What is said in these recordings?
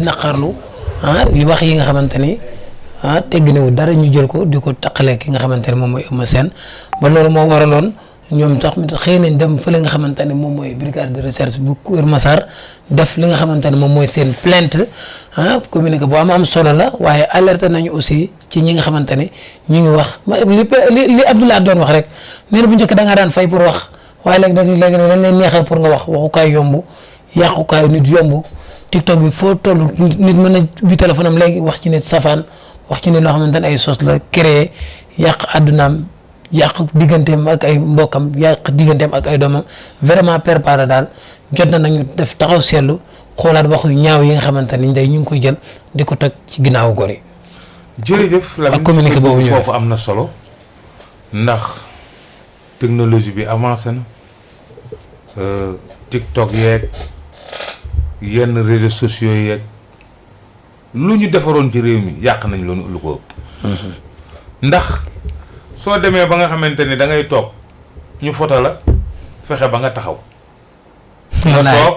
naqarlu yu wax yi nga xamante ni tegginewu dara ñu jël ko di ko taqalee ki nga xamante ne moom mooy Eumeu Sène ba loolu moo waraloon ñoom sax xëy nañ dem fële nga xamante ne moom mooy brigade de recherche bu Kër Massar def li nga xamante ne moom mooy seen plainte communiqué bu am solo la waaye alerté nañu aussi ci ñi nga xamante ne ñu ngi wax li Abdoulaye doon wax rek nee na bu njëkk da ngaa daan fay pour wax waaye léegi dañ leen neexal pour nga wax waxukaay yomb yàqukaay nit yomb TikTok bi foo toll nit mën na bi téléphone am léegi wax ci nit safaan wax ci nit loo xamante ne ay sos la créé yàq àddunaam yàq digganteem ak ay mbokkam yàq digganteem ak ay doomam vraiment préparé daal jot na nañu def taxaw seetlu xoolaat waxu ñaaw yi nga xamante ni day ñu ngi koy jël di ko teg ci ginnaawu góor yi. jërëjëf Lamine ak communiqué boobu ñu foofu am na solo ndax technologie bi avancé na TikTok yeeg yenn réseaux sociaux yeeg lu ñu defaroon ci réew mi yàq nañ lu ko ëpp. ndax soo demee ba nga xamante ni da ngay toog ñu foto la fexe ba nga taxaw. nga toog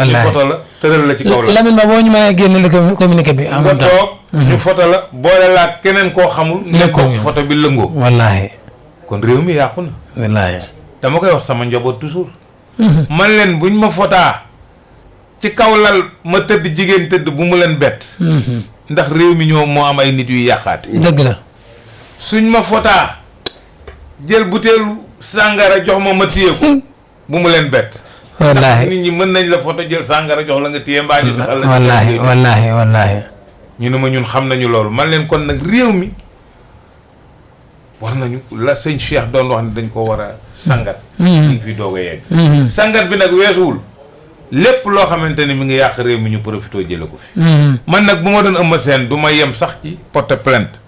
ñu foto la tëral la ci kaw la. Lamine Ba boo ñu mënee génne communiqué bi. nga toog ñu foto la boole laa keneen koo xamul. ne ko foto bi lëngoo. wallaahi. kon réew mi yàqu na. wallaahi. dama koy wax sama njaboot toujours. man leen buñ ma fotaa ci kaw lal ma tëdd jigéen tëdd bu mu leen bett. ndax réew mi moo am ay nit yuy yàqaate. dëgg la. suñ ma fotaa jël butéelu sàngara jox ma téye ko bu mu leen bett. wallaahi nit ñi mën nañ la foto jël sàngara jox la nga téye mbaa ñu saxal la. wallaahi. ñu ne ma ñun xam nañu loolu man leen kon nag réew mi war nañu la sëñ Cheikh doon wax ne dañ ko war a sangat. ñu ngi fi doog a yegg. sangat bi nag weesuwul lépp loo xamante ni mi ngi yàq réew mi ñu profité jële ko fi. man nag bu ma doon Eumeu Sène du ma yem sax ci porter plainte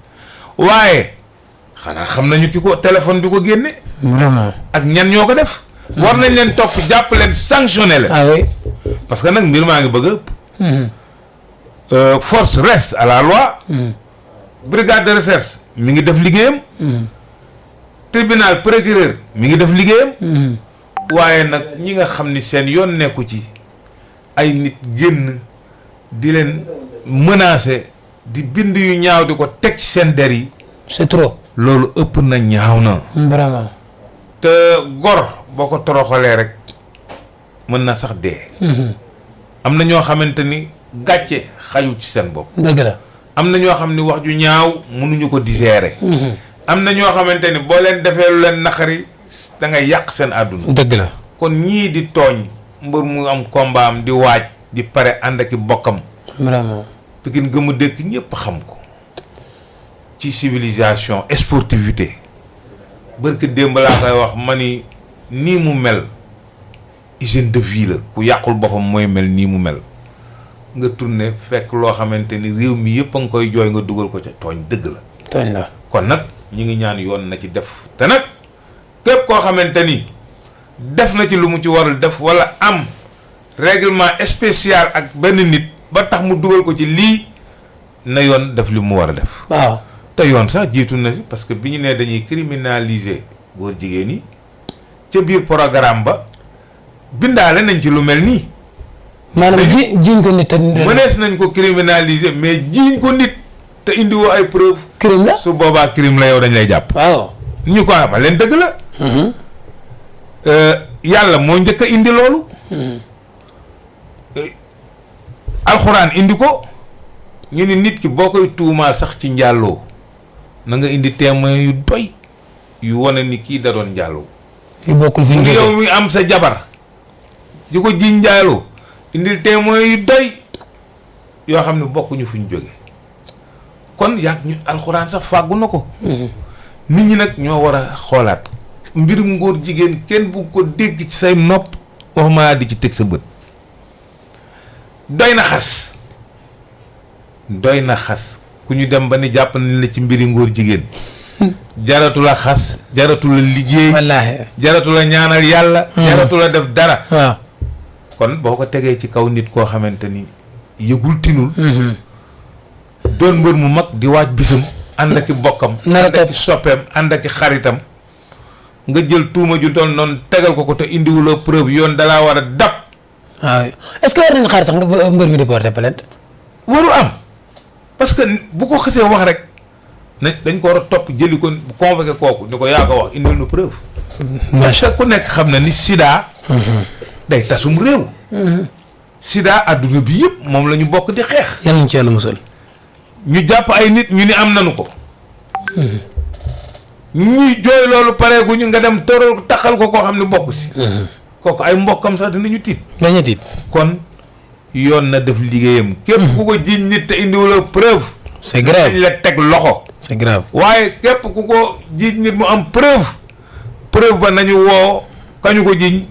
waaye xanaa xam nañu ki ko téléphone bi ko génne. vraiment. ak ñan ñoo ko def. war nañ leen topp jàpp leen sanctionné leen. ah oui. parce que nag mbir maa ngi bëgg a ëpp. force reste à la loi. brigade de recherche mi ngi def liggéeyam. tribunal procureur mi ngi def liggéeyam. waaye nag ñi nga xam ni seen yoon nekku ci ay nit génn di leen menacer di bind yu ñaaw di ko teg ci seen der yi. c'est trop. loolu ëpp na ñaaw na. vraiment. te gor boo ko toroxalee rek mën na sax dee. am na ñoo xamante ni gàcce xaju ci seen bopp. dëgg la. am na ñoo xam ni wax ju ñaaw mënuñu ko digérer. am na ñoo xamante ni boo leen defee lu leen naqari da ngay yàq seen àdduna. dëgg la. kon ñii di tooñ mbër mu am combat am di waaj di pare ànd ak i bokkam. vraiment. Pikine gëmu dëkk ñëpp xam ko ci civilisation sportivité barke démb laa koy wax ma ni nii mu mel hygiène de vie la ku yàqul boppam mooy mel nii mu mel nga tourné fekk loo xamante ni réew mi yëpp a nga koy jooy nga dugal ko ca tooñ dëgg la. tooñ la. kon nag ñu ngi ñaan yoon na ci def te nag képp koo xamante ni def na ci lu mu ci warul def wala am règlement spécial ak benn nit ba tax mu dugal ko ci lii na yoon def li mu war a def. waaw. te yoon sax jiitu na si parce que bi ñu nee dañuy criminaliser góor jigéen yi ca biir programme ba bindaale nañ ci lu mel nii. maanaam jiiñ ko nit te. mënees nañ ko criminaliser mais jiiñ ko nit te indiwoo ay preuve crime la. su boobaa crime la yow dañ lay jàpp. waaw. ñu ko amal leen dëgg la. yàlla moo njëkk a indi loolu. alxuraan indi ko ñu ni nit ki boo koy tuumaal sax ci njàlloo na nga indi témoin yu doy yu wane ni kii da doon njàlloo. yu bokkul fi ñu yow mi am sa jabar di ko ji njàlloo indil témoin yu doy yoo xam ne bokkuñu fu ñu jóge kon yàgg ñu alxuraan sax fàggu na ko. nit ñi nag ñoo war a xoolaat mbirum ngóor jigéen kenn bu ko dégg ci say nopp waxuma di ci teg sa bët. doy na xas ku ñu dem ba ni jàpp nañ la ci mbiri ngóor jigéen jaratu la xas jaratu la liggéey. wallaahi. jaratu la ñaanal yàlla. jaratu la def dara. waaw. kon boo ko tegee ci kaw nit koo xamante ni yëgul tinul. doon mbër mu mag di waaj bisam. ànd ak i bokkam. ànd ak i soppeem ànd ak i xaritam. nga jël tuuma ju doon noonu tegal ko te indiwuloo preuve yoon dalaa war a dab. waaw est-ce que war nañu xaar sax nga mbër mi di porter plainte. warul am parce que bu ko xasee wax rek ne dañ ko war a topp jëli ko convoqué kooku ni ko yaa ko wax indil nu preuve. parce que ku nekk xam na ni Sida. day tasum réew. Sida adduna bi yëpp moom la ñu bokk di xeex. yàlla nañ ci yàlla musal. ñu jàpp ay nit ñu ni am nanu ko. ñuy jooy loolu pareeguñu nga dem toral taxal ko koo xam ne bokk si. kooku ay mbokkam sax dinañu tiit. dañu tiit. kon yoon na def liggéeyam. képp ku ko jiiñ nit te indiwula preuve. c'est grave dañ la teg loxo. c'est grave. waaye képp ku ko jiiñ nit mu am preuve. preuve ba nañu woo kañu ko jiiñ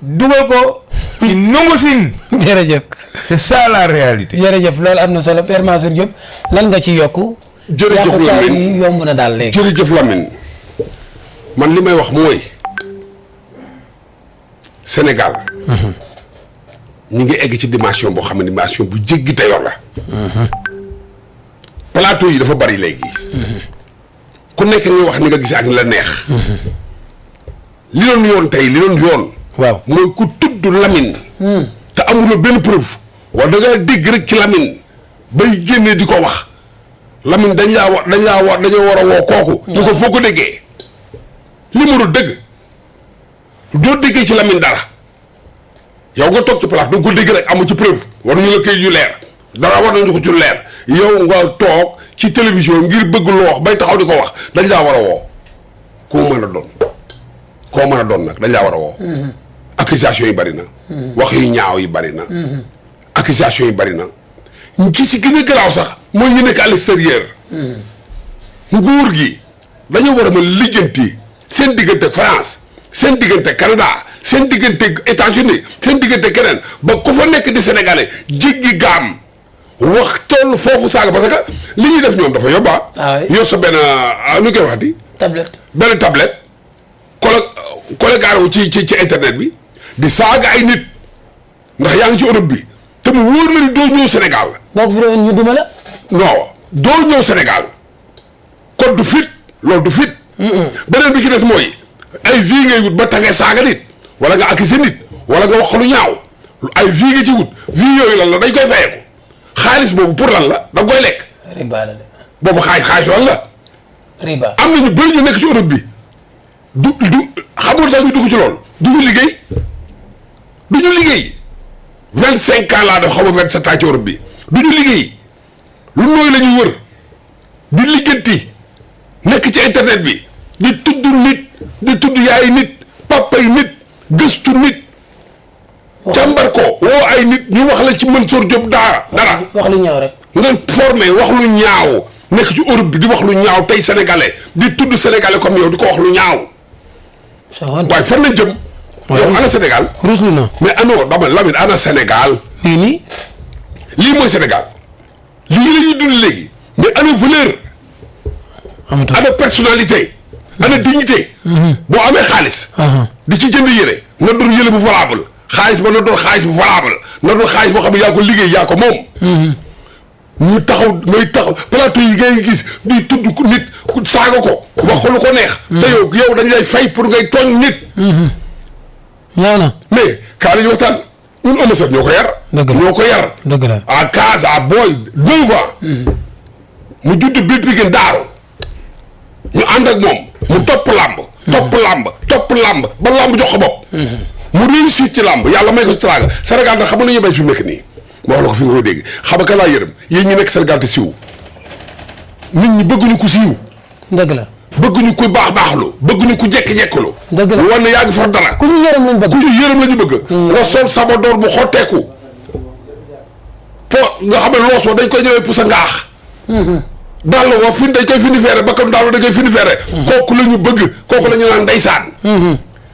dugal ko ci nungu sin. jërëjëf. c'est ça la réalité. jërëjëf loolu am na solo Père Mansour Diop lan nga ci yokku. jërëjëf Lamine yi yomb na daal léegi. jërëjëf Lamine man li may wax mooy Sénégal. ñi ngi egg ci dimension boo xam ne dimension bu jéggi te yor la. plateau yi dafa bari léegi. ku nekk nga wax ni nga gis ak ni la neex. li doon yoon tey li doon yoon. waaw mooy ku tudd Lamine. te amuloo benn preuve. wala da ngaa dégg rek ci Lamine bay génnee di ko wax. Lamine dañoo war a woo kooku. ñu ko foo ko déggee. li mu dul dëgg doo déggee ci Lamine dara yow nga toog ci place doo ko dégg rek amu ci preuve war nañu la koy yu leer dara war nañu ko ci leer yow nga toog ci télévision ngir bëgg loo wax bay taxaw di ko wax dañ laa war a woo koo mën a doon nag dañ laa war a woo. accusation yi bari na. wax yu ñaaw yi bari na. accusation yi bari na. ki ci gën a garaaw sax mooy ñu nekk à l'extérieur. nguur gi dañoo war a mën lijjanti seen diggante France seen diggante Canada seen diggante États-Unis seen diggante keneen ba ku fa nekk di sénégalais jéggi gaam wax toll foofu saaga parce que li ñuy def ñoom dafa yóbbaa. yor sa benn nu koy waxati. benn tablette. collègue wu ci internet bi di saaga ay nit ndax yaa ngi ci Europe bi te mu wóor la ni doo ñëw Sénégal. boo ko fi doon ñu duma la. non doo ñëw Sénégal kon du fit loolu du fit. beneen bi ci des mooy ay vie ngay wut ba tagee saaga nit wala nga accuser nit wala nga wax lu ñaaw ay vie nga ci wut vie yooyu lan la dañ koy fayeeku xaalis boobu pour lan la da nga koy lekk. riba la de. boobu xaalis lan la. riba am na ñu bëri ñu nekk ci Europe bi du xamul sax ñu dugg ci loolu du ñu liggéey 25 ans laa def xaw ma 27 ans ci Europe bi du ñu liggéey lu nooy la ñuy wër di ligganti nekk ci internet bi di tudd nit di tudd yaay nit papay nit gëstu nit. càmbar ko woo ay nit ñu wax la ci Mansour Diop dara. wax lu ñaaw rek. nga formé wax lu ñaaw nekk ci Europe bi di wax lu ñaaw tey sénégalais di tudd sénégalais comme yow di ko wax lu ñaaw. waaye fan lañ jëm. yow ana Sénégal. ruslu na. mais ano dama Lamine ana Sénégal. nii. lii mooy Sénégal lii la ñuy dund léegi mais ana valeur. amatul ana personnalité. ana dignité. boo amee xaalis. di ci jënd yére na doon yére bu valable xaalis ba na doon xaalis bu valable na doon xaalis boo xam ne yaa ko liggéey yaa ko moom. ñu taxaw ngay taxaw plateau yi ngay gis di tudd nit ku saaga ko wax ko lu ko neex. te yow dañ lay fay pour ngay tooñ nit. ñaaw na. mais kaa la ñu waxtaan ñun Eumeu Sène ñoo ko yar. dëgg la ñoo ko yar. dëgg la à case à boy 9 ans. mu judd biir Pikine daaru ñu ànd ak moom mu topp làmb. topp làmb ba làmb jox ko bopp. mu réussir ci làmb yàlla may ko ci teraanga Sénégal nag xam nga lu ñuy bay fi mu nekk nii. ma wax la ko fi nga koy dégg xam nga kan laa yërëm yéen ñi nekk Sénégal te siiw nit ñi bëgguñu ko siiw. dëgg la. bëgguñu ku baaxlu bëgguñu ku jekki-jekkulu. dëgg la war na yaa ngi for dara. ku ñu yërëm lañ bëgg. ku ñu yërëm la ñu bëgg. nga sol sabadoor bu xotteeku. po nga xam ne loos wa dañ koy ñëwee pour sa ngaax. daal wa fin dañ koy fini feere ba comme daal dañ koy fini feere. kooku la ñu bëgg kooku la ñu naan ndeysaan.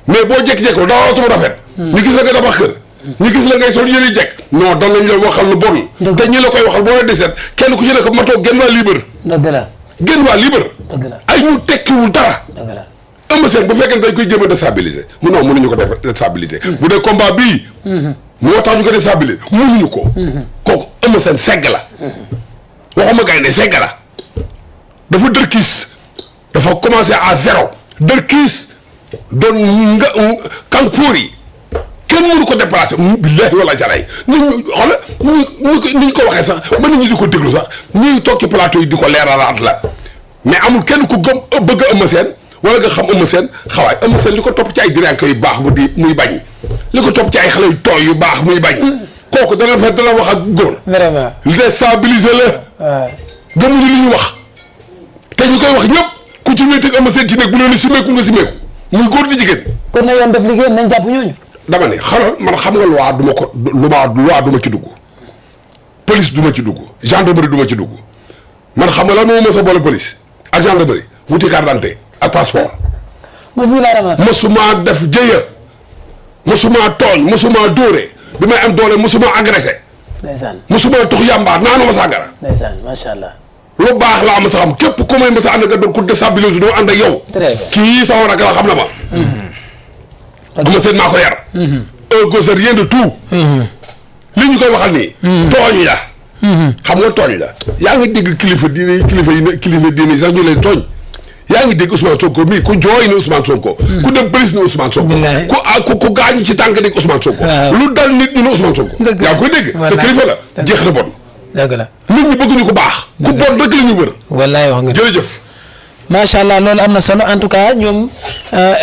mais boo jekki-jekkulu daa war a tumu rafet. ñu gis la nga tabax kër. ñu gis la ngay sol yëri jekk. non dan lañ lay waxal lu bon. te ñi la koy waxal boo leen di seet kenn ku ci nekk matoo genn waa libre. dëgg la. genn waa libre. dëgg la ay ñu tekkiwul dara. dëgg la. Eumeu Sène bu fekkee dañ koy jéem a déstabiliser mu non mënuñu ko déstabiliser. bu dee combat bii. moo tax ñu ko déstabiliser mënuñu ko. kooku Eumeu Sène segg la. waxuma gaynde segg la. dafa dërkiis dafa commencé à zéro dërkiis doon nga kanfoor yi kenn mënu ko déplacé billahi wala jaraay nit ñi xoolal ni ñu ko waxee sax ba nit ñi di ko déglu sax ñuy toog ci plateau yi di ko leeralaat la mais amul kenn ku gëm bëgg a Eumeu Sène wala nga xam Eumeu Sène xawaay Eumeu Sène li ko topp ci ay diriyanke yu baax muy bañ li ko topp ci ay xale yu tooy yu baax muy bañ kooku dana wax ak góor. vraiment. déstabiliser la. waaw. gëmuñu li ñu wax te ñu koy wax ñëpp ku ci wéet ak Eumeu Sène ci nekk bu leen simeeku nga simeeku muy góor di jigéen. kon na yoon def liggéeyam nañ jàpp ñooñu. dama ne xalal man xam nga loi du ma ko loi du ma ci dugg police du ma ci dugg gendarmerie du ma ci dugg man xam nga lan moo mës a boole police ak gendarmerie wuti carte d'identité ak passeport. mosu laa ramassé. mosuma def jëya mosuma tooñ mosuma dóore bi may am doole mosuma agressé. ndeysaan. mosuma tux yàmbaar naanuma sàngara. ndeysaan macha allah. lu baax laa ma sa xam képp ku may ma sa ànd nga doon ku déstabiliser doo ànd ak yow. très bien. kii sama rakk la xam na ma. Eumeu Sène maa ko yar. un gosse rien de tout. li ñu koy waxal nii. tooñ la. xam nga tooñ la. yaa ngi dégg kilifa diine sax ñu leen tooñ. yaa ngi dégg Ousmane Sonko mii ku jooy ni Ousmane Sonko. ku dem police ni Ousmane Sonko. ku gaañ ci tànk ni Ousmane Sonko. lu dal nit ñi ne Ousmane Sonko. yaa ngi koy dégg. te kilifa la jeex na bon. dëgg la. nit ñi bëgguñu ko baax. ku bon rek la ñu wër. wallaay wax nga. jërëjëf. macha allah loolu am na solo en tout cas ñoom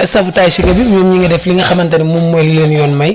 staff Tay Shiga bi ñoom ñi ngi def li nga xamante ne moom mooy li leen yoon may.